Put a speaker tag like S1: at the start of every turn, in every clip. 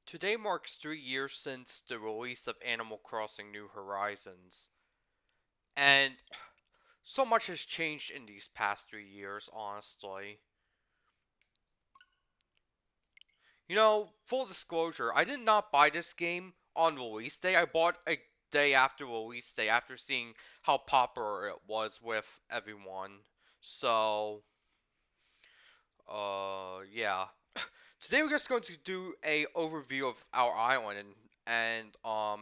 S1: Today marks 3 years since the release of Animal Crossing New Horizons, and so much has changed in these past 3 years, honestly. Full disclosure, I did not buy this game on release day. I bought a day after release day after seeing how popular it was with everyone. So, yeah. Today we're just going to do a overview of our island and of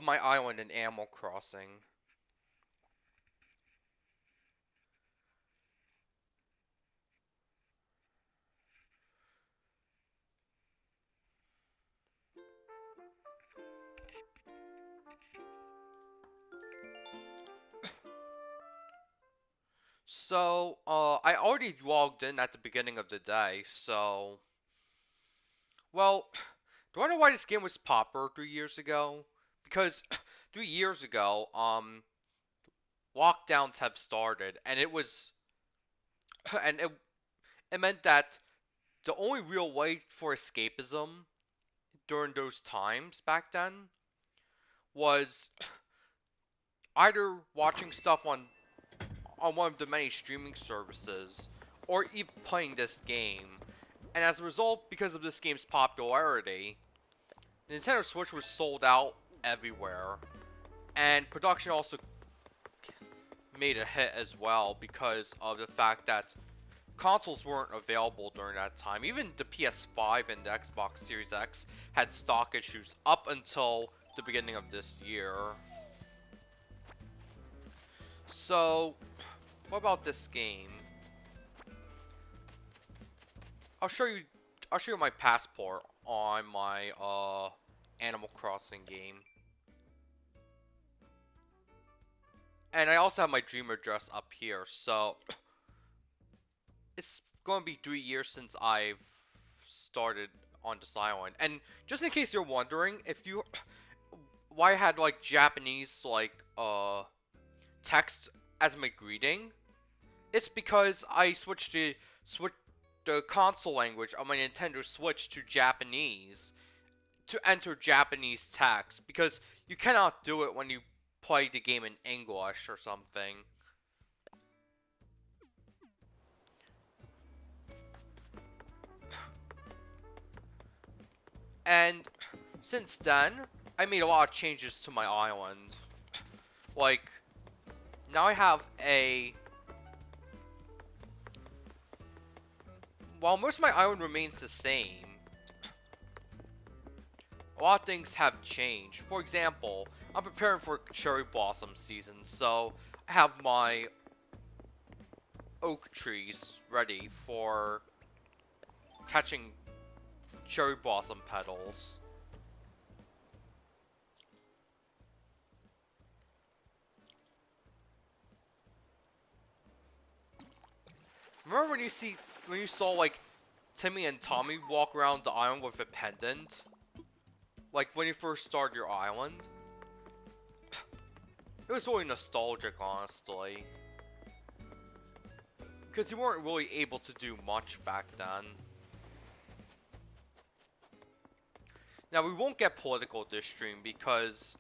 S1: my island in Animal Crossing. So, I already logged in at the beginning of the day, so... Well, do I know why this game was popular 3 years ago? Because 3 years ago, lockdowns have started, and it was... and it meant that the only real way for escapism during those times back then was either watching stuff on one of the many streaming services, or even playing this game. And as a result, because of this game's popularity, the Nintendo Switch was sold out everywhere. And production also made a hit as well because of the fact that consoles weren't available during that time. Even the PS5 and the Xbox Series X had stock issues up until the beginning of this year. So, what about this game? I'll show you my passport on my Animal Crossing game. And I also have my dream address up here, so it's going to be 3 years since I've started on this island. And just in case you're wondering, why I had like Japanese text as my greeting, it's because I switched the console language on my Nintendo Switch to Japanese to enter Japanese text, because you cannot do it when you play the game in English or something. And since then, I made a lot of changes to my island. Like, now I have while most of my island remains the same, a lot of things have changed. For example, I'm preparing for cherry blossom season, so I have my oak trees ready for catching cherry blossom petals. Remember when you saw like Timmy and Tommy walk around the island with a pendant? Like when you first started your island? It was really nostalgic, honestly. Because you weren't really able to do much back then. Now, we won't get political this stream because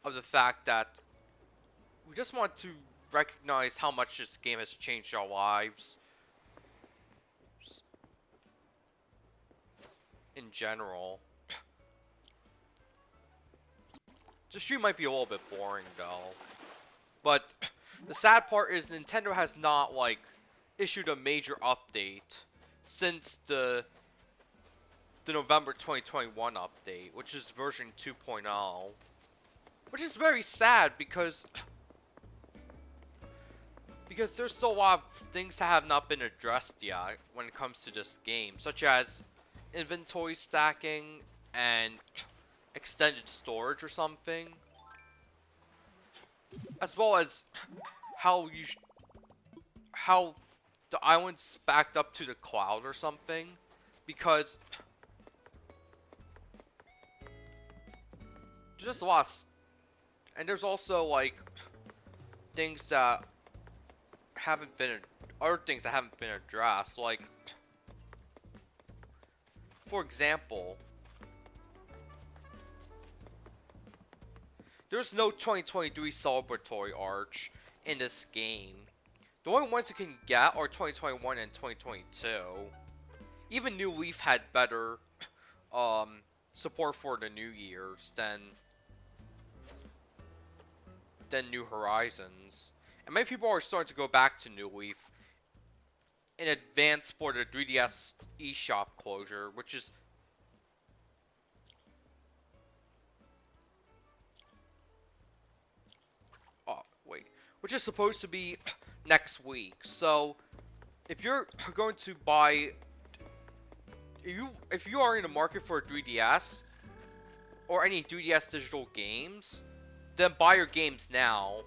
S1: of the fact that we just want to recognize how much this game has changed our lives in general. The stream might be a little bit boring though, but the sad part is Nintendo has not like issued a major update since the November 2021 update, which is version 2.0, which is very sad because there's still a lot of things that have not been addressed yet when it comes to this game, such as inventory stacking and extended storage or something, as well as how the island's backed up to the cloud or something, because there's just a lot and there's also like things that haven't been other things that haven't been addressed, like for example, there's no 2023 Celebratory Arch in this game. The only ones you can get are 2021 and 2022. Even New Leaf had better support for the New Year's than New Horizons. And many people are starting to go back to New Leaf in advance for the 3DS eShop closure, which is which is supposed to be next week. So if you're going to buy, if you are in the market for a 3DS or any 3DS digital games, then buy your games now.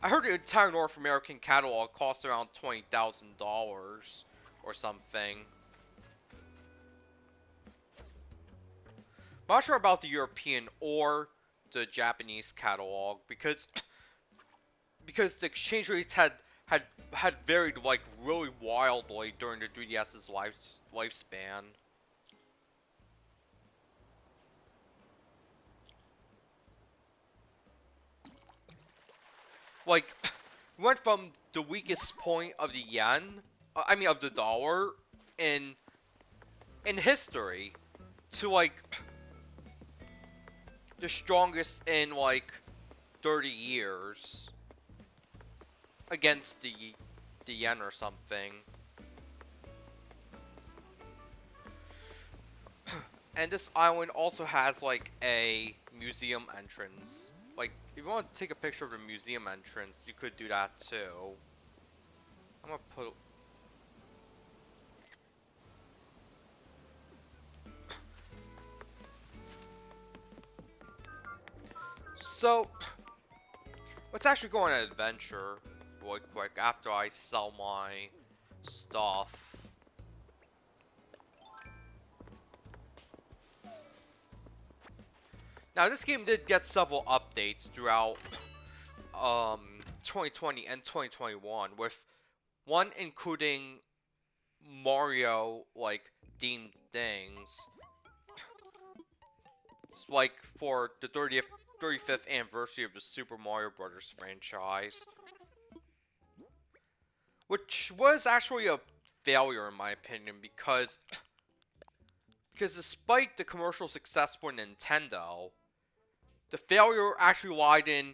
S1: I heard the entire North American catalog costs around $20,000 or something. I'm not sure about the European or the Japanese catalog because the exchange rates had varied like really wildly during the 3DS's lifespan. Like, went from the weakest point of the yen, of the dollar in history, to like the strongest in like 30 years against the yen or something. And this island also has like a museum entrance. Like, if you want to take a picture of the museum entrance, you could do that too. I'm gonna put... So, let's actually go on an adventure really quick after I sell my stuff. Now, this game did get several updates throughout 2020 and 2021, with one including Mario like themed things. It's like for the 35th anniversary of the Super Mario Bros. Franchise, which was actually a failure in my opinion because despite the commercial success for Nintendo, the failure actually lied in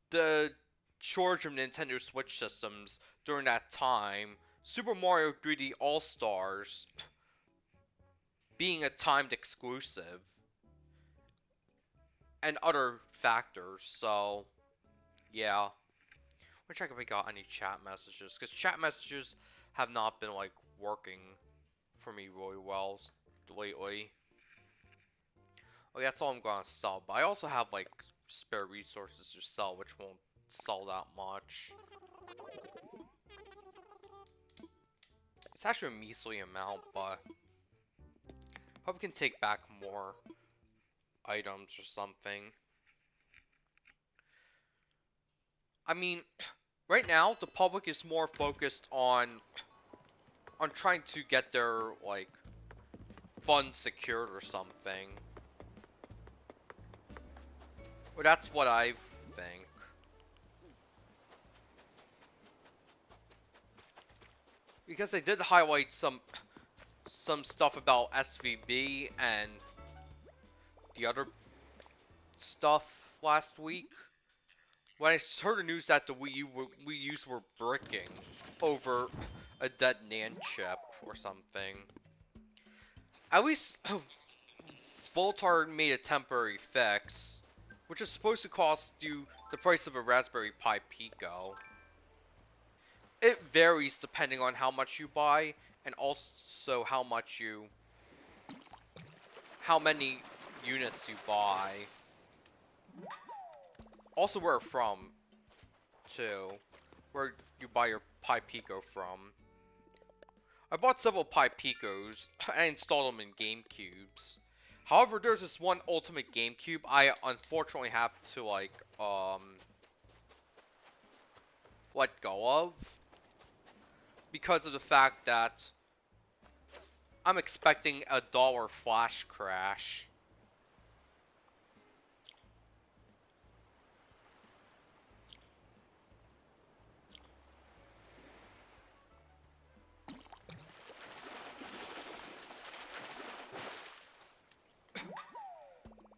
S1: the shortage of Nintendo Switch systems during that time, Super Mario 3D All-Stars being a timed exclusive, and other factors. So, yeah. Let me check if we got any chat messages, because chat messages have not been, like, working for me really well lately. Oh, that's all I'm gonna sell, but I also have, like, spare resources to sell, which won't sell that much. It's actually a measly amount, but hope we can take back more items or something. I mean, right now the public is more focused on trying to get their like funds secured or something. Well, that's what I think. Because they did highlight some stuff about SVB and the other stuff last week. When I heard the news that the Wii U's were bricking over a dead NAND chip or something. At least Voltard made a temporary fix, which is supposed to cost you the price of a Raspberry Pi Pico. It varies depending on how much you buy and also how many units you buy. Also where from, too. Where you buy your Pi Pico from. I bought several Pi Picos and installed them in GameCubes. However, there's this one Ultimate GameCube I unfortunately have to, like, let go of. Because of the fact that I'm expecting a dollar flash crash.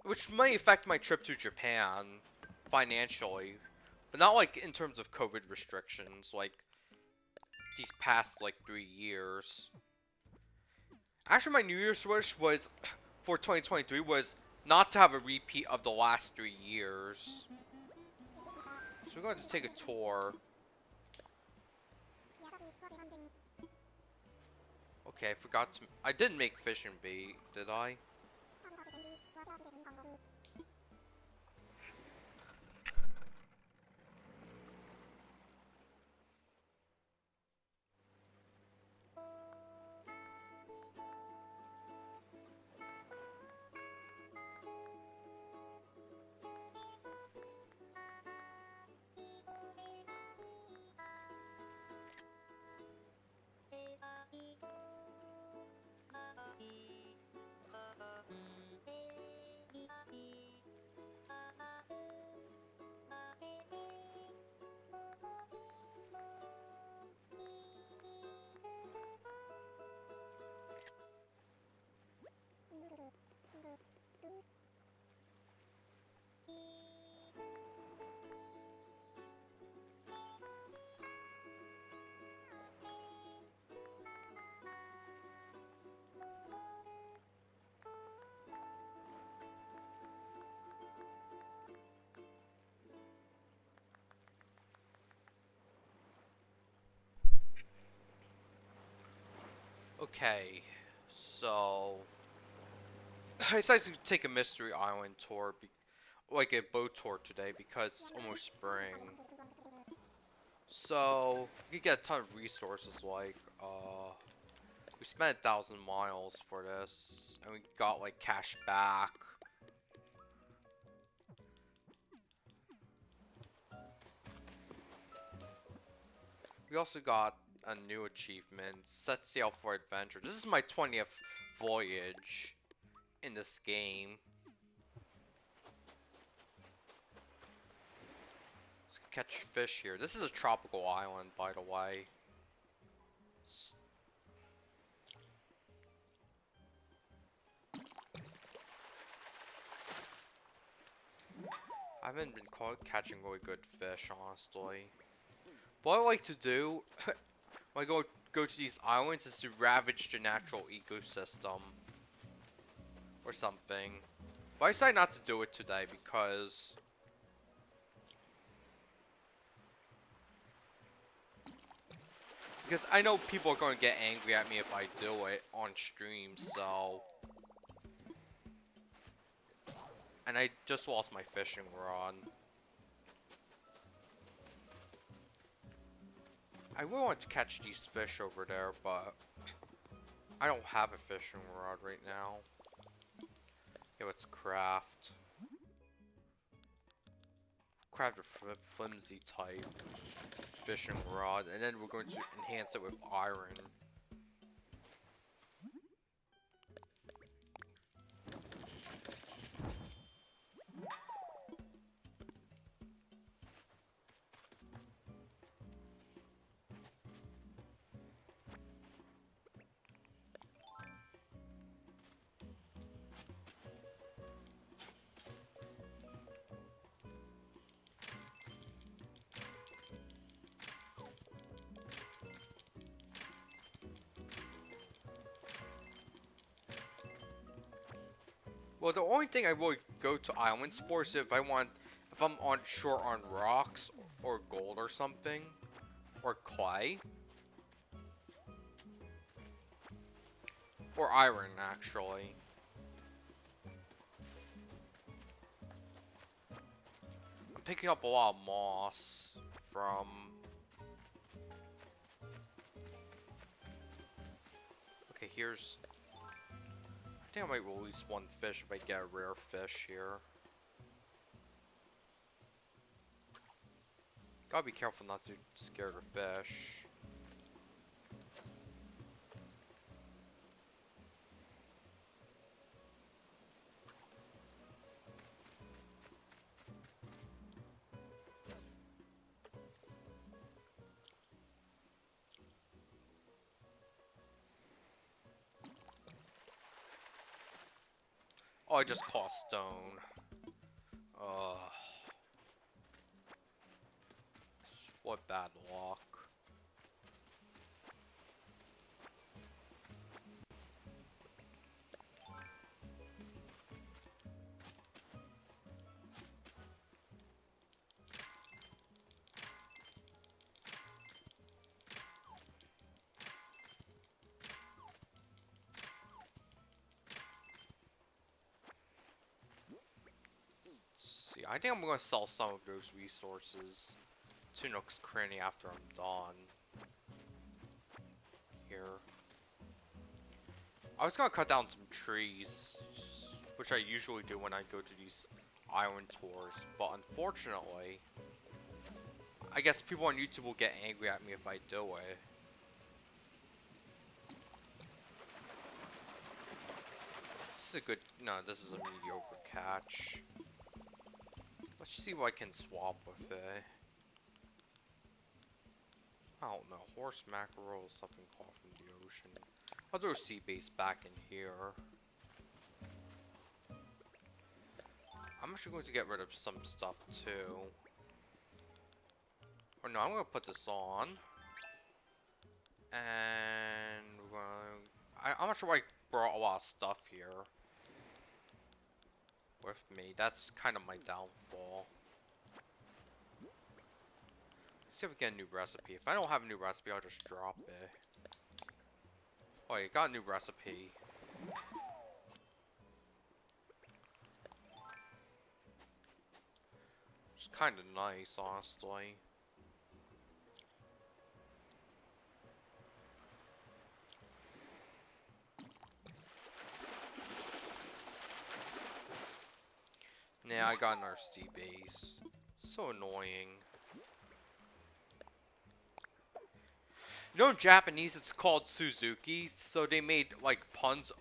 S1: Which may affect my trip to Japan financially, but not like in terms of COVID restrictions, like these past like 3 years. Actually, my New Year's wish was for 2023 was not to have a repeat of the last 3 years. So we're going to just take a tour. Okay, I forgot to. I didn't make fishing bait, did I? Okay, so I decided to take a mystery island tour, like a boat tour today because it's almost spring. So you get a ton of resources like we spent 1,000 miles for this, and we got like cash back. We also got a new achievement, set sail for adventure. This is my 20th voyage in this game. Let's catch fish here. This is a tropical island, by the way. I haven't been catching really good fish, honestly. What I like to do when I go to these islands is to ravage the natural ecosystem or something. But I decided not to do it today because I know people are going to get angry at me if I do it on stream, so. And I just lost my fishing rod. I really want to catch these fish over there, but I don't have a fishing rod right now. Yeah, let's craft. Craft a flimsy type fishing rod, and then we're going to enhance it with iron. Well, the only thing I really go to islands for is if I'm on shore on rocks or gold or something, or clay, or iron actually. I'm picking up a lot of moss from. Okay, here's. I think I might release one fish if I get a rare fish here. Gotta be careful not to scare the fish. Oh, I just caught stone. What bad luck. See, I think I'm gonna sell some of those resources to Nook's Cranny after I'm done. Here. I was gonna cut down some trees, which I usually do when I go to these island tours, but unfortunately, I guess people on YouTube will get angry at me if I do it. This is a good, no, this is a mediocre catch. Let's see what I can swap with it. I don't know, horse mackerel is something caught from the ocean. I'll throw sea bass back in here. I'm actually going to get rid of some stuff too. Or no, I'm going to put this on. And I'm not sure why I brought a lot of stuff here with me. That's kind of my downfall. Let's see if we get a new recipe. If I don't have a new recipe, I'll just drop it. Oh, I got a new recipe. It's kind of nice, honestly. Yeah, I got an RC base. So annoying. You know, in Japanese it's called Suzuki, so they made like puns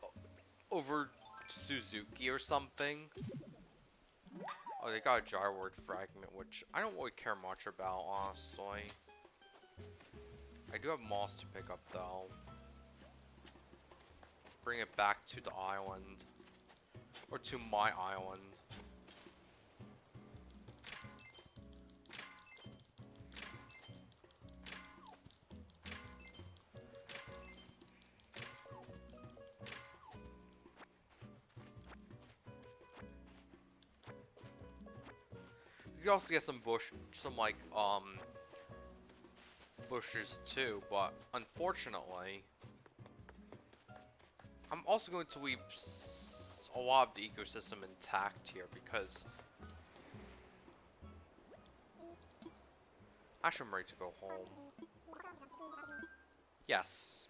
S1: over Suzuki or something. Oh, they got a gyrword fragment, which I don't really care much about, honestly. I do have moss to pick up though. Bring it back to the island. Or to my island. You can also get some bushes too, but unfortunately, I'm also going to leave a lot of the ecosystem intact here because actually I'm ready to go home. Yes.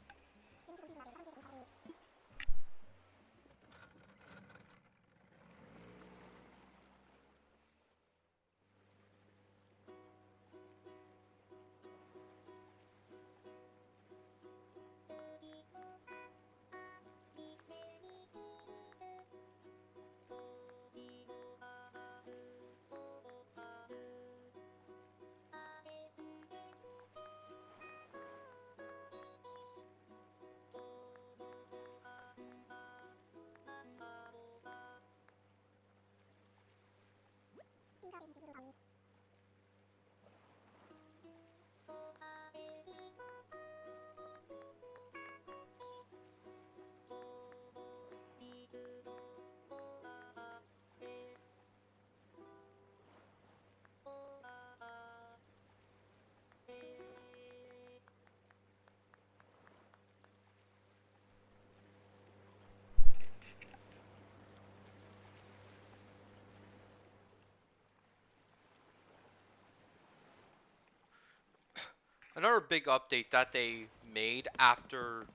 S1: Another big update that they made after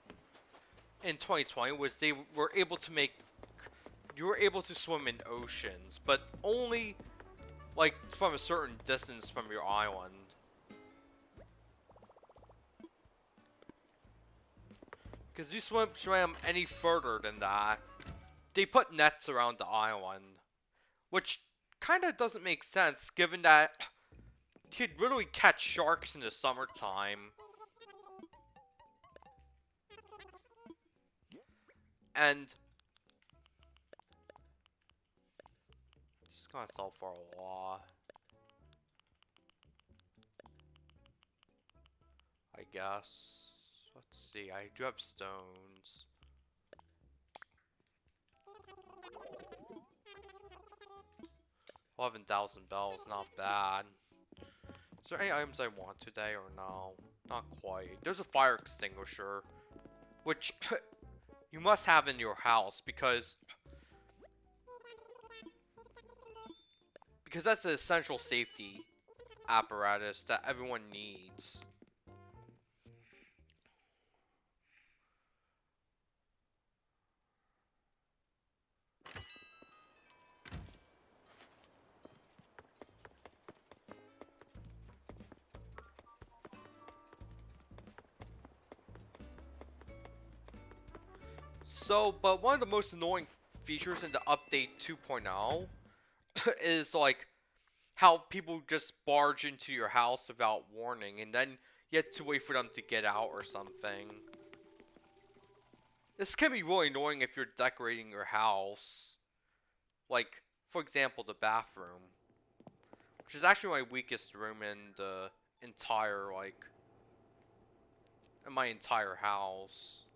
S1: in 2020 was they were able to make you were able to swim in oceans, but only like from a certain distance from your island. Because you swam any further than that, they put nets around the island, which kind of doesn't make sense given that you could really catch sharks in the summertime. And Gonna sell for a lot, I guess. Let's see, I do have stones. 11,000 bells, not bad. Is there any items I want today or no? Not quite. There's a fire extinguisher, which you must have in your house because that's an essential safety apparatus that everyone needs. So, but one of the most annoying features in the update 2.0 is like how people just barge into your house without warning and then you have to wait for them to get out or something. This can be really annoying if you're decorating your house. Like, for example, the bathroom, which is actually my weakest room in the entire, like, in my entire house.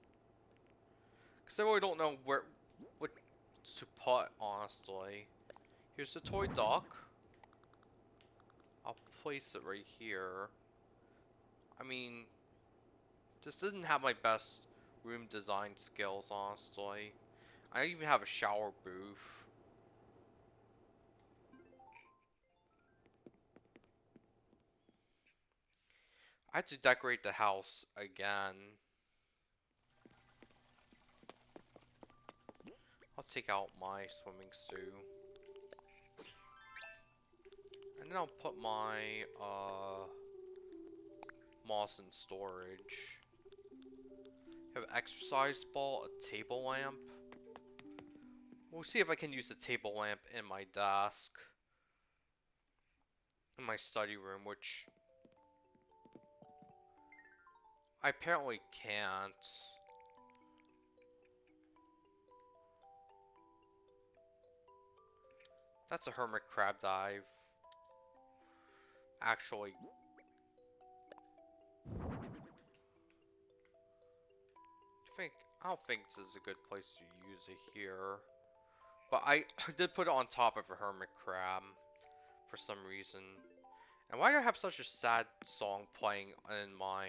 S1: Because I really don't know what to put, honestly. Here's the toy dock. I'll place it right here. I mean, this doesn't have my best room design skills, honestly. I don't even have a shower booth. I had to decorate the house again. I'll take out my swimming suit. And then I'll put my moss in storage. Have an exercise ball, a table lamp. We'll see if I can use the table lamp in my desk. In my study room, which I apparently can't. That's a hermit crab dive. Actually, I don't think this is a good place to use it here. But I did put it on top of a hermit crab for some reason. And why do I have such a sad song playing in my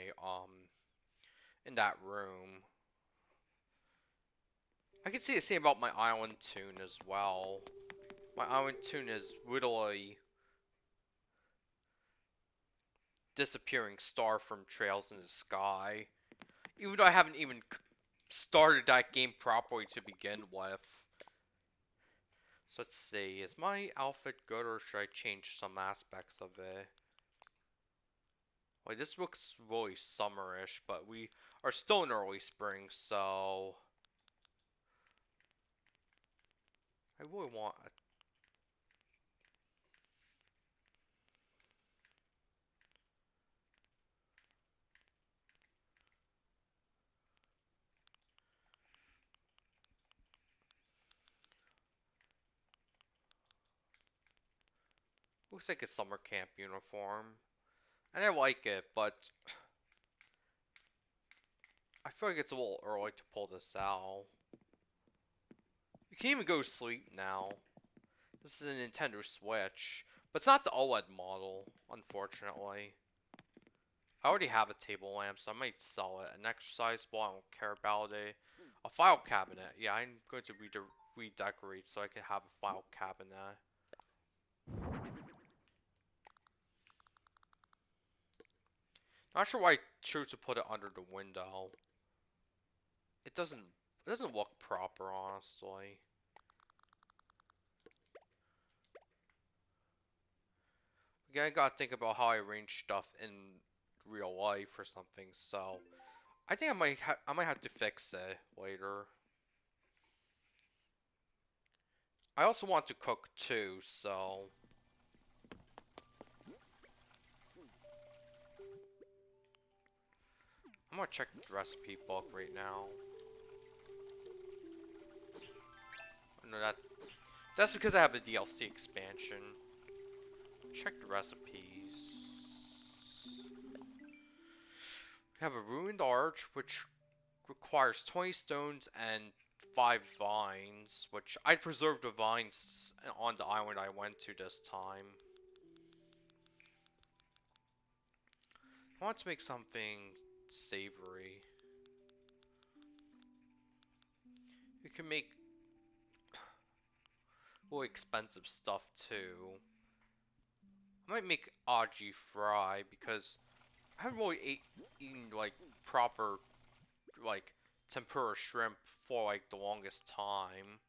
S1: in that room? I can see the same about my island tune as well. My island tune is literally disappearing star from trails in the sky. Even though I haven't even started that game properly to begin with. So let's see, is my outfit good or should I change some aspects of it? Like, this looks really summerish, but we are still in early spring, so I really want a looks like a summer camp uniform. And I like it, but I feel like it's a little early to pull this out. You can even go to sleep now. This is a Nintendo Switch, but it's not the OLED model, unfortunately. I already have a table lamp, so I might sell it. An exercise ball, I don't care about it. A file cabinet, yeah, I'm going to redecorate so I can have a file cabinet. Not sure why I chose to put it under the window. It doesn't look proper, honestly. Again, I gotta think about how I arrange stuff in real life or something. So, I think I might have to fix it later. I also want to cook too, so I'm gonna check the recipe book right now. No, that That's because I have the DLC expansion. Check the recipes. We have a ruined arch, which requires 20 stones and 5 vines, which I preserved the vines on the island I went to this time. I want to make something savory. You can make really expensive stuff too. I might make aji fry because I haven't really eaten like proper like tempura shrimp for like the longest time.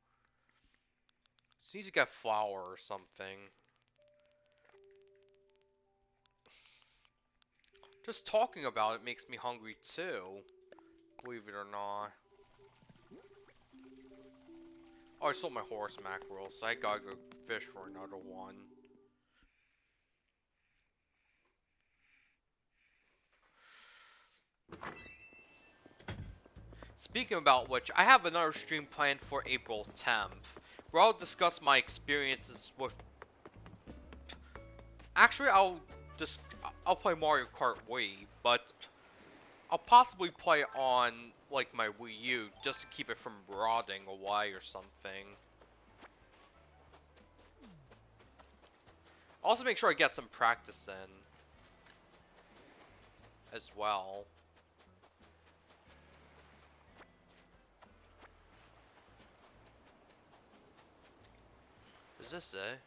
S1: Just need to get flour or something. Just talking about it makes me hungry too, believe it or not. Oh, I sold my horse mackerel, so I gotta go fish for another one. Speaking about which, I have another stream planned for April 10th, where I'll discuss my experiences with... Actually, I'll play Mario Kart Wii, but I'll possibly play it on, like, my Wii U, just to keep it from rotting away or something. Also make sure I get some practice in, as well. Is this it?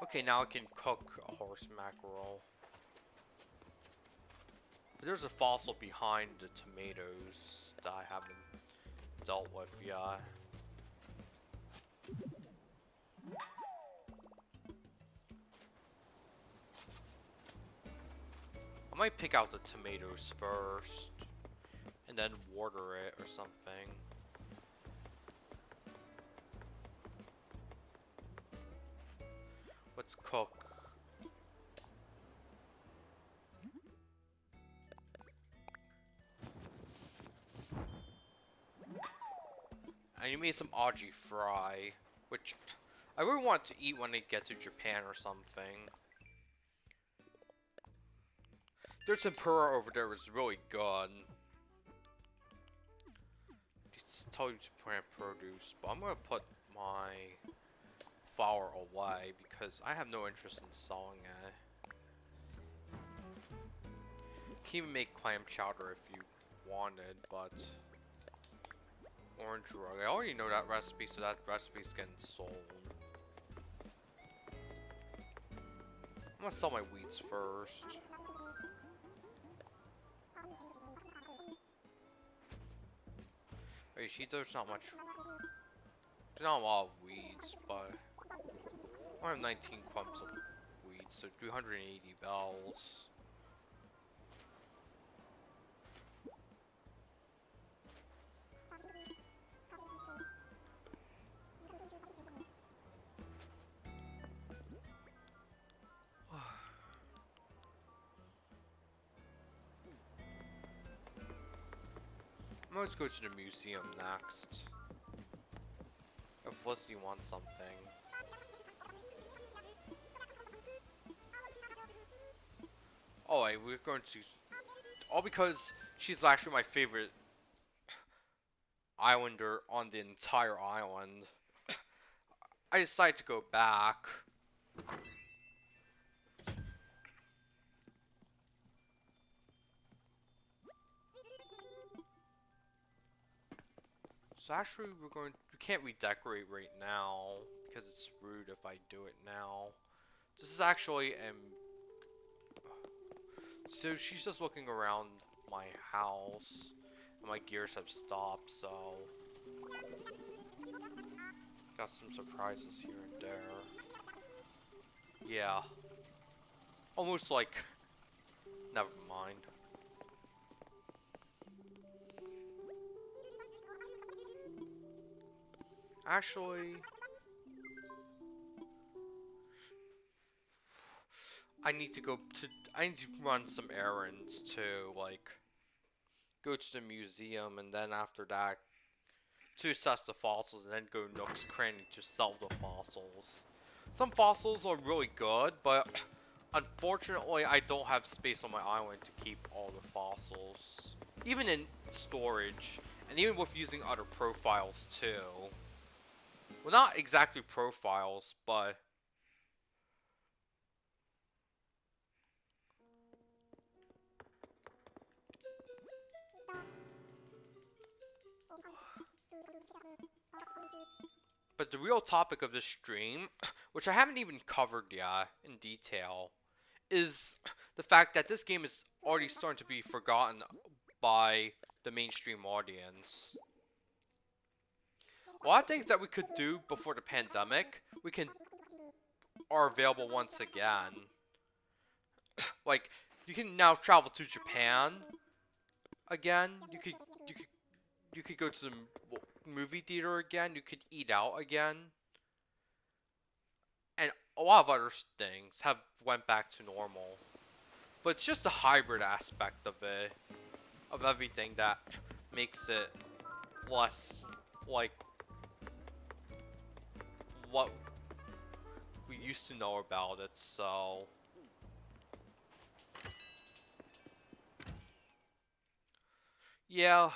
S1: Okay, now I can cook a horse mackerel. But there's a fossil behind the tomatoes that I haven't dealt with yet. I might pick out the tomatoes first, and then water it or something. Let's cook. I made some aji fry, which I really want to eat when I get to Japan or something. Their tempura over there is really good. It's told you to plant produce, but I'm gonna put my flour away because I have no interest in selling it. Can even make clam chowder if you wanted, but orange rug. I already know that recipe, so that recipe's getting sold. I'm gonna sell my wheats first. Wait, there's not much. There's not a lot of weeds, but I have 19 clumps of weeds, so 380 bells. Let's go to the museum next. If Felicity wants something. Oh, wait, we're going to... All because she's actually my favorite islander on the entire island. I decided to go back. So actually, we can't redecorate right now because it's rude if I do it now. This is actually so she's just looking around my house, and my gears have stopped. So got some surprises here and there. Yeah, almost like never mind. Actually, I need to I need to run some errands to, like, go to the museum, and then after that, to assess the fossils, and then go to Nook's Cranny to sell the fossils. Some fossils are really good, but unfortunately, I don't have space on my island to keep all the fossils. Even in storage, and even with using other profiles too. Well, not exactly profiles, but... But the real topic of this stream, which I haven't even covered yet in detail, is the fact that this game is already starting to be forgotten by the mainstream audience. A lot of things that we could do before the pandemic, are available once again. Like, you can now travel to Japan again. You could go to the movie theater again. You could eat out again. And a lot of other things have went back to normal. But it's just the hybrid aspect of it, of everything, that makes it less like what we used to know about it, so... Yeah,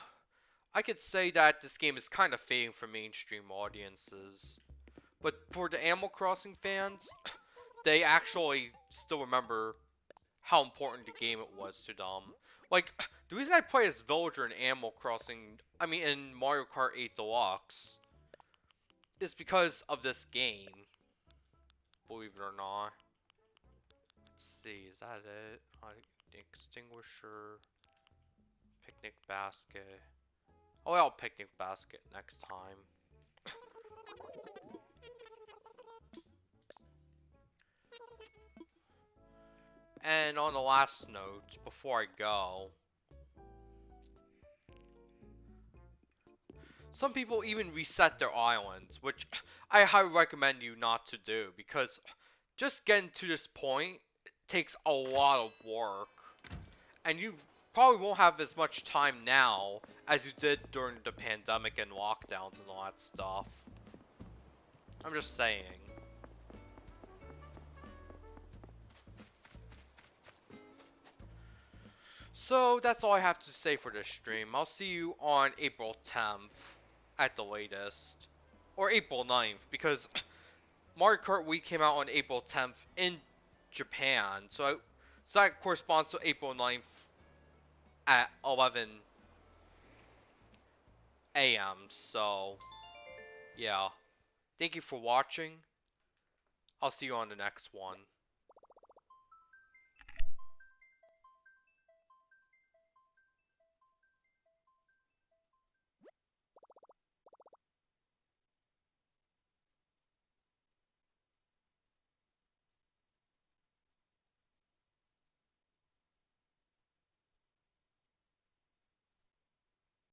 S1: I could say that this game is kind of fading for mainstream audiences. But for the Animal Crossing fans, they actually still remember how important the game it was to them. Like, the reason I play as Villager in Animal Crossing, in Mario Kart 8 Deluxe, is because of this game. Believe it or not. Let's see, is that it? Extinguisher, picnic basket. Oh, I'll picnic basket next time. And on the last note, before I go, some people even reset their islands, which I highly recommend you not to do, because just getting to this point takes a lot of work, and you probably won't have as much time now as you did during the pandemic and lockdowns and all that stuff. I'm just saying. So that's all I have to say for this stream. I'll see you on April 10th at the latest. Or April 9th, because Mario Kart Week came out on April 10th in Japan. So that corresponds to April 9th at 11 a.m. So, yeah. Thank you for watching. I'll see you on the next one.